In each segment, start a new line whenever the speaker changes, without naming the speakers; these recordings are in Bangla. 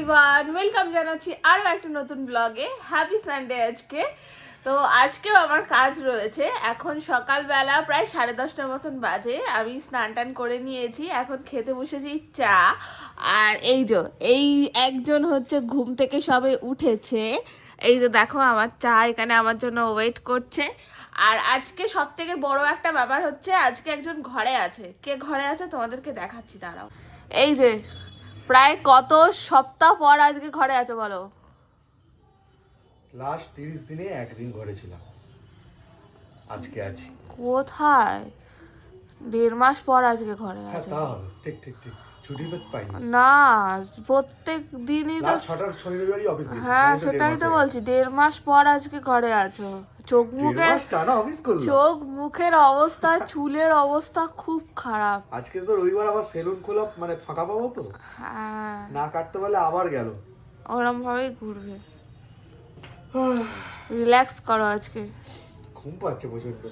এভরিওয়ান, ওয়েলকাম জানাচ্ছি আরও একটা নতুন ব্লগে। হ্যাপি সানডে আজকে। তো আজকেও আমার কাজ রয়েছে। এখন সকালবেলা প্রায় 10:30টার মতন বাজে। আমি স্নান টান করে নিয়েছি, এখন খেতে বসেছি চা। আর এই একজন হচ্ছে ঘুম থেকে সবে উঠেছে। এই যে দেখো আমার চা এখানে আমার জন্য ওয়েট করছে। আর আজকে সব থেকে বড় একটা ব্যাপার হচ্ছে, আজকে একজন ঘরে আছে। কে ঘরে আছে তোমাদেরকে দেখাচ্ছি, দাঁড়াও। এই যে প্রায় কত সপ্তাহ পর আজকে ঘরে আছো বলো?
লাস্ট 30 দিনে একদিন ঘরে ছিলাম, আজকে আছি।
কোথায়? 1.5 মাস পর আজকে ঘরে
হ্যাঁ
আছে।
তা হবে, ঠিক ঠিক ঠিক। ছুটি তো পাইনি
না, প্রত্যেক দিনই তো।
লাস্ট 6টা শনি রবিবারই অফিস গেছি।
হ্যাঁ সেটাই তো বলছি, 1.5 মাস পর আজকে ঘরে আছো। চোখ মুখের
টানা অফিস করলাম।
চোখ মুখের অবস্থা, চুলের অবস্থা খুব খারাপ।
আজকে তো রবিবার, আবার সেলুন খোলা, মানে ফাঁকা পাবো তো।
হ্যাঁ,
না কাটতে পারলে আবার গেল।
ওরম ভাবেই ঘুরবে। রিল্যাক্স করো আজকে।
ঘুম পাচ্ছে প্রচন্ড।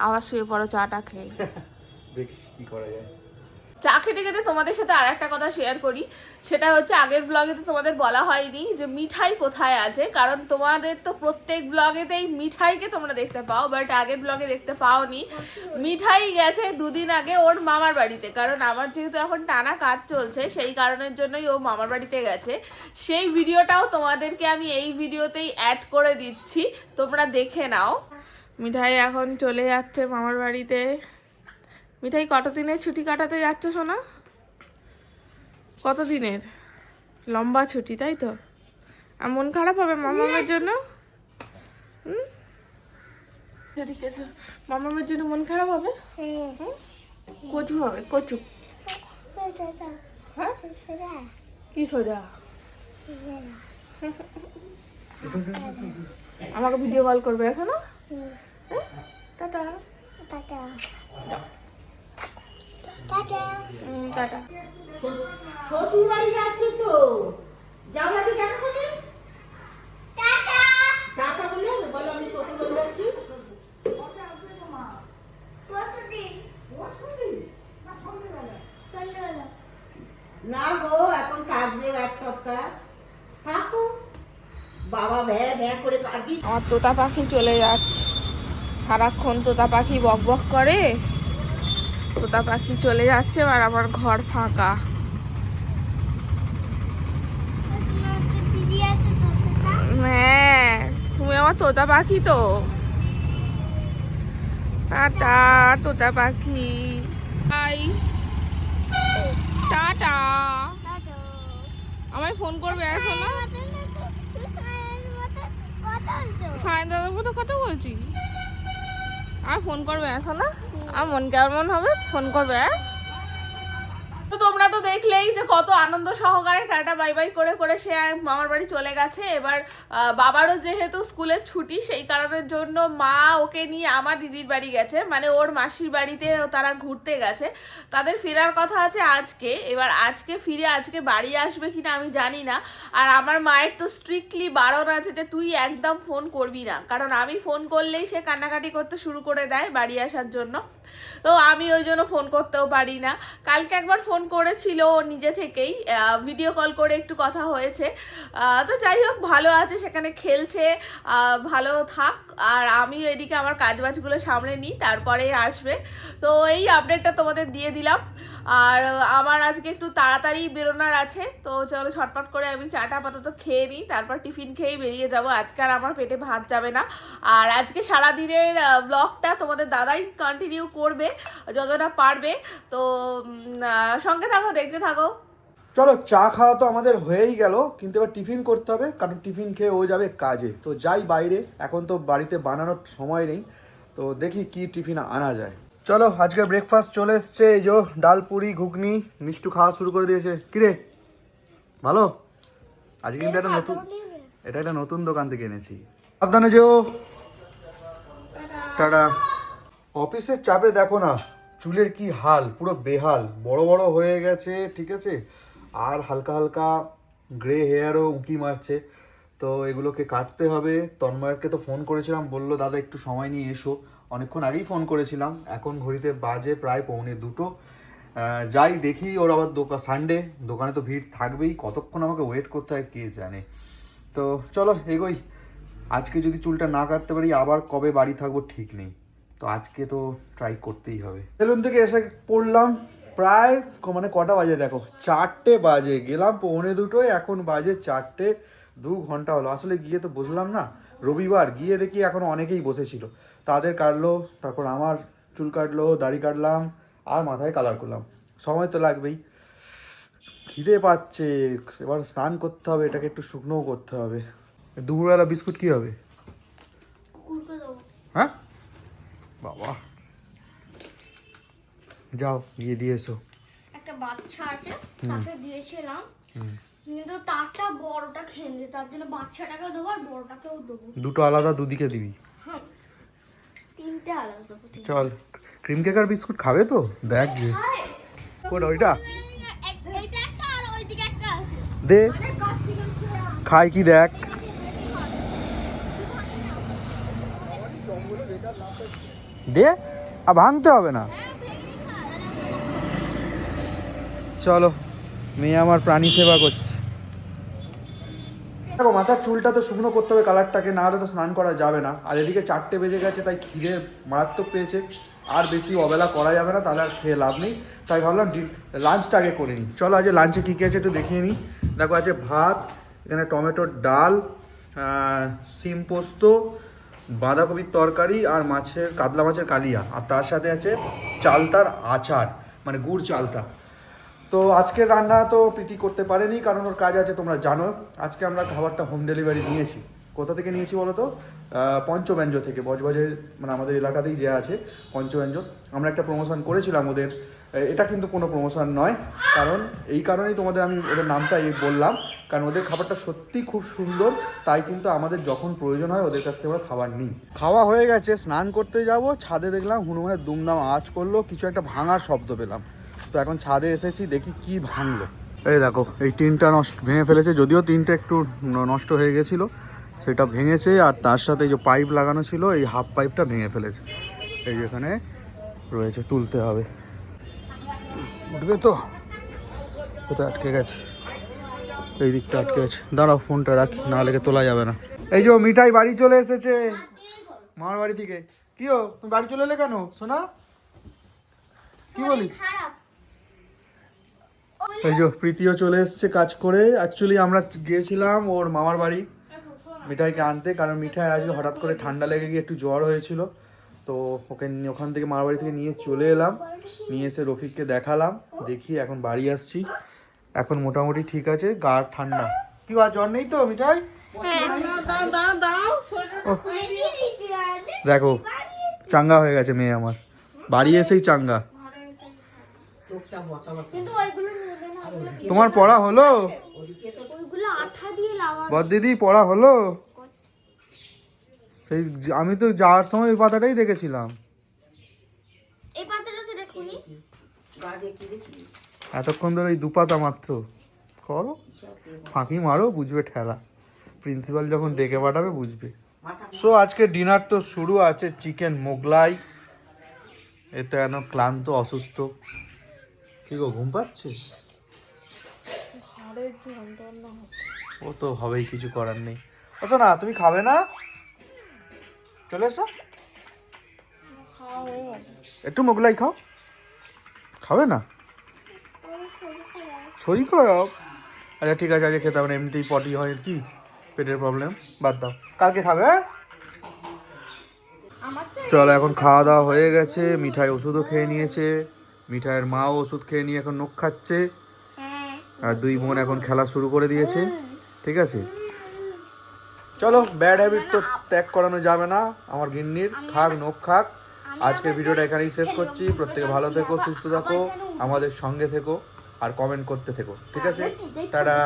আবার শুয়ে পড়ো চাটা খেয়ে।
দেখি কি করা যায়।
চা খেতে খেতে তোমাদের সাথে আর একটা কথা শেয়ার করি। সেটা হচ্ছে, আগের ব্লগেতে তোমাদের বলা হয়নি যে মিঠাই কোথায় আছে, কারণ তোমাদের তো প্রত্যেক ব্লগেতেই মিঠাইকে তোমরা দেখতে পাও, বাট আগের ব্লগে দেখতে পাওনি। মিঠাই গেছে 2 দিন আগে ওর মামার বাড়িতে, কারণ আমার যেহেতু এখন টানা কাজ চলছে, সেই কারণের জন্যই ও মামার বাড়িতে গেছে। সেই ভিডিওটাও তোমাদেরকে আমি এই ভিডিওতেই অ্যাড করে দিচ্ছি, তোমরা দেখে নাও। মিঠাই এখন চলে যাচ্ছে মামার বাড়িতে। মিঠাই কতদিনের ছুটি কাটাতে যাচ্ছ সোনা? কতদিনের? লম্বা ছুটি, তাই তো? আর মন খারাপ হবে মামামের জন্য? মামামের জন্য মন খারাপ হবে? কচু হবে, কচু। হ্যাঁ কি সোজা? আমাকে ভিডিও কল করবে এখন? Tata tata tata.
শ্বশুর বাড়ি যাচ্ছে তো, যাও লাগে দেখা করবে। টাটা টাটা বলে হবে, বলো আমি শ্বশুর বাড়ি যাচ্ছি। না গো, এখন থাকবে 1 সপ্তাহ, থাকো। বাবা ভ্যা ভ্যা করে কাঁদি।
আমার তোতা পাখি চলে যাচ্ছে, সারাক্ষণ তোতা পাখি বক বক করে। তোতা পাখি চলে যাচ্ছে আর আমার ঘর ফাঁকা। হ্যাঁ, তুমি আমার তোতা পাখি তো। টাটা তোতা পাখি, বাই, টাটা। আমায় ফোন করবে আসো না? সায়ন দাদার মতো কথা বলছি। আর ফোন করবে আসো না? আর মন কেমন হবে, ফোন করবে। তো তোমরা তো দেখলেই যে কত আনন্দ সহকারে টাটা বাই বাই করে করে সে মামার বাড়ি চলে গেছে। এবার বাবারও যেহেতু স্কুলের ছুটি, সেই কারণের জন্য মা ওকে নিয়ে আমার দিদির বাড়ি গেছে, মানে ওর মাসির বাড়িতে তারা ঘুরতে গেছে। তাদের ফেরার কথা আছে আজকে। এবার আজকে ফিরে আজকে বাড়ি আসবে কিনা আমি জানি না। আর আমার মায়ের তো স্ট্রিক্টলি বারণ আছে যে তুই একদম ফোন করবি না, কারণ আমি ফোন করলেই সে কান্নাকাটি করতে শুরু করে দেয় বাড়ি আসার জন্য। তো আমি ওই জন্য ফোন করতেও পারি না। কালকে একবার ফোন করেছিল ও নিজে থেকেই, ভিডিও কল করে একটু কথা হয়েছে। তো যাই হোক, ভালো আছে, সেখানে খেলছে, ভালো থাক। আর আমি এদিকে আমার কাজবাজগুলো সামলে নিই, তারপরে আসবে। তো এই আপডেটটা তোমাদের দিয়ে দিলাম। আর আমার আজকে একটু তাড়াতাড়ি বেরোনোর আছে, তো চলো ঝটপট করে আমি চাটা আপাতত খেয়ে নিই, তারপর টিফিন খেয়েই বেরিয়ে যাব। আজকে আর আমার পেটে ভাত যাবে না। আর আজকে সারাদিনের ব্লগটা তোমাদের দাদাই কন্টিনিউ করবে যতটা পারবে। তো সঙ্গে থাকো, দেখতে থাকো।
চলো, চা খাওয়া তো আমাদের হয়েই গেল, কিন্তু এবার টিফিন করতে হবে, কারণ টিফিন খেয়ে ও যাবে কাজে। তো যাই বাইরে, এখন তো বাড়িতে বানানোর সময় নেই, তো দেখি কি টিফিন আনা যায়। চলো, আজকে ব্রেকফাস্ট চলে এসছে। এই যে ডাল পুরি ঘুগনি মিষ্টি খাওয়া শুরু করে দিয়েছে। কিরে, ভালো? আজকে কিন্তু এটা একটা নতুন দোকান থেকে এনেছি। সাবধানে যেও। টাটা। অফিসের চাপে দেখো না চুলের কি হাল, পুরো বেহাল, বড় বড় হয়ে গেছে, ঠিক আছে, আর হালকা হালকা গ্রে হেয়ারও উঁকি মারছে। তো এগুলোকে কাটতে হবে। তন্ময়কে তো ফোন করেছিলাম, বললো দাদা একটু সময় নিয়ে এসো। অনেকক্ষণ আগেই ফোন করেছিলাম, এখন ঘড়িতে বাজে প্রায় 1:45। যাই দেখি ওর আবার সানডে দোকানে তো ভিড় থাকবেই, কতক্ষণ আমাকে ওয়েট করতে হয় কে জানে। তো চলো এগোই। আজকে যদি চুলটা না কাটতে পারি আবার কবে বাড়ি থাকবো ঠিক নেই, তো আজকে তো ট্রাই করতেই হবে। সেলুন থেকে এসে পড়লাম প্রায় মানে কটা বাজে দেখো, 4টে বাজে, গেলাম 1:45, এখন বাজে 4টে, 2 ঘন্টা হলো। আসলে গিয়ে তো বুঝলাম না, রবিবার গিয়ে দেখি এখন অনেকেই বসেছিল, তাদের কাটলো, তারপর আমার চুল কাটলো, দাড়ি কাটলাম আর মাথায় কালার করলাম, সময় তো লাগবেই। খিদে পাচ্ছে, এবার স্নান করতে হবে, এটাকে একটু শুকনোও করতে হবে। দুপুরবেলা বিস্কুট কি হবে? হ্যাঁ বাবা, যাও গিয়ে দিয়ে এসো।
একটা বাচ্চা আছে, তাকে দিয়েছিলাম, কিন্তু তারটা বড়টা খেয়ে নিয়েছে, তার জন্য বাচ্চাটাকে দেবো আর বড়টাকেও দেবো।
দুটো আলাদা দুদিকে দিবি?
হ্যাঁ, 3টে আলাদা দেবো।
চল, ক্রিম কেক আর বিস্কুট খাবে তো? দেখ যে কোনটা ওইটা
এইটা একটা আর ওইদিকে একটা আছে।
দে, খাই কি দেখ। দে, আর ভাঙতে হবে না। চলো, মেয়ে আমার প্রাণী সেবা করছে। দেখো মাথার চুলটা তো শুকনো করতে হবে, কালারটাকে, না হলে তো স্নান করা যাবে না। আর এদিকে 4টে বেজে গেছে, তাই খিদে মারাত্মক পেয়েছে, আর বেশি অবেলা করা যাবে না, তাহলে আর খেয়ে লাভ নেই। তাই ভাবলাম লাঞ্চটা আগে করে নিই। চলো আজ লাঞ্চে কী কী আছে একটু দেখিয়ে নিই। দেখো আছে ভাত, এখানে টমেটোর ডাল, সিম পোস্ত, বাঁধাকপির তরকারি আর কাতলা মাছের কালিয়া, আর তার সাথে আছে চালতার আচার, মানে গুড় চালতা। তো আজকের রান্না তো প্রীতি করতে পারেনি, কারণ ওর কাজ আছে, তোমরা জানো। আজকে আমরা খাবারটা হোম ডেলিভারি নিয়েছি। কোথা থেকে নিয়েছি বলো তো? পঞ্চব্যঞ্জ থেকে, বজবজের মানে আমাদের এলাকাতেই যে আছে পঞ্চব্যঞ্জ। আমরা একটা প্রমোশন করেছিলাম ওদের, এটা কিন্তু কোনো প্রমোশন নয়, কারণ এই কারণেই তোমাদের আমি ওদের নামটা বললাম, কারণ ওদের খাবারটা সত্যি খুব সুন্দর, তাই কিন্তু আমাদের যখন প্রয়োজন হয় ওদের কাছ থেকে আমরা খাবার নিই। খাওয়া হয়ে গেছে, স্নান করতে যাব, ছাদে দেখলাম হনুমানের দুমদাম আওয়াজ করলো, কিছু একটা ভাঙার শব্দ পেলাম। তো এখন ছাদে এসেছি, দেখি কি ভাঙলো। এই দেখো, এই টিনটা ভেঙে ফেলেছে, যদিও টিনটা একটু নষ্ট হয়ে গেছিল, সেটা ভেঙেছে। আর তার সাথে এই যে পাইপ লাগানো ছিল, এই হাফ পাইপটা ভেঙে ফেলেছে, এই যেখানে রয়েছে, তুলতে হবে। উঠবে তো? কোথায় আটকে গেছে? এই দিকটা আটকে গেছে, দাঁড়াও ফোনটা রাখি, না হলে তোলা যাবে না। এই যে মিঠাই বাড়ি চলে এসেছে মামার বাড়ি থেকে। কি হো, তুমি বাড়ি চলে এলে কেন সোনা? কি বলি? এই যে প্রীতিও চলে এসেছে কাজ করে। অ্যাকচুয়ালি আমরা গিয়েছিলাম ওর মামার বাড়ি মিঠাইকে আনতে, কারণ মিঠাই আজকে হঠাৎ করে ঠান্ডা লেগে গিয়ে একটু জ্বর হয়েছিল। তো ওকে ওখান থেকে মামার বাড়ি থেকে নিয়ে চলে এলাম, নিয়ে এসে রফিককে দেখালাম, দেখি এখন বাড়ি আসছি। এখন মোটামুটি ঠিক আছে, গা ঠান্ডা। কি আর জ্বর নেই তো মিঠাই? দেখো চাঙ্গা হয়ে গেছে মেয়ে আমার, বাড়ি এসেই চাঙ্গা।
কিন্তু ওইগুলো নেবে না,
তোমার পড়া হলো?
ওইগুলো আঠা দিয়ে লাগানো।
বড়দিদি পড়া হলো? সেই আমি তো যাওয়ার সময় ওই পাতাটাই দেখেছিলাম।
এই পাতাটাতে দেখুনি,
এতক্ষণ ধরে ওই 2 পাতা মাত্র। করো ফাঁকি মারো, বুঝবে ঠেলা। প্রিন্সিপাল যখন ডেকে পাঠাবে বুঝবে। সো আজকে ডিনার তো শুরু আছে, চিকেন মোগলাই। এতে যেন ক্লান্ত, অসুস্থ। কি গো, ঘুম পাচ্ছে? ও তো হবেই, কিছু করার নেই। আচ্ছা না, তুমি খাবে না? চলে এসো, একটু মোগলাই খাও। খাবে না? শরীর খারাপ? আচ্ছা ঠিক আছে, আজকে খেতে হবে না, এমনিতেই পটি হয় কি, পেটের প্রবলেম, বাদ দাও, কালকে খাবে। চলো, এখন খাওয়া দাওয়া হয়ে গেছে, মিঠাই ওষুধও খেয়ে নিয়েছে, মিঠাইয়ের মাও ওষুধ খেয়ে নিয়ে এখন নখ খাচ্ছে, আর 2 বোন এখন খেলা শুরু করে দিয়েছে। ঠিক আছে, চলো, ব্যাড হ্যাবিট তো ত্যাগ করানো যাবে না আমার গিন্নির, খাক নখ খাক। আজকের ভিডিওটা এখানেই শেষ করছি। প্রত্যেকে ভালো থেকো, সুস্থ থাকো, আমাদের সঙ্গে থেকো, আর কমেন্ট করতে থেকো। ঠিক আছে, টাটা।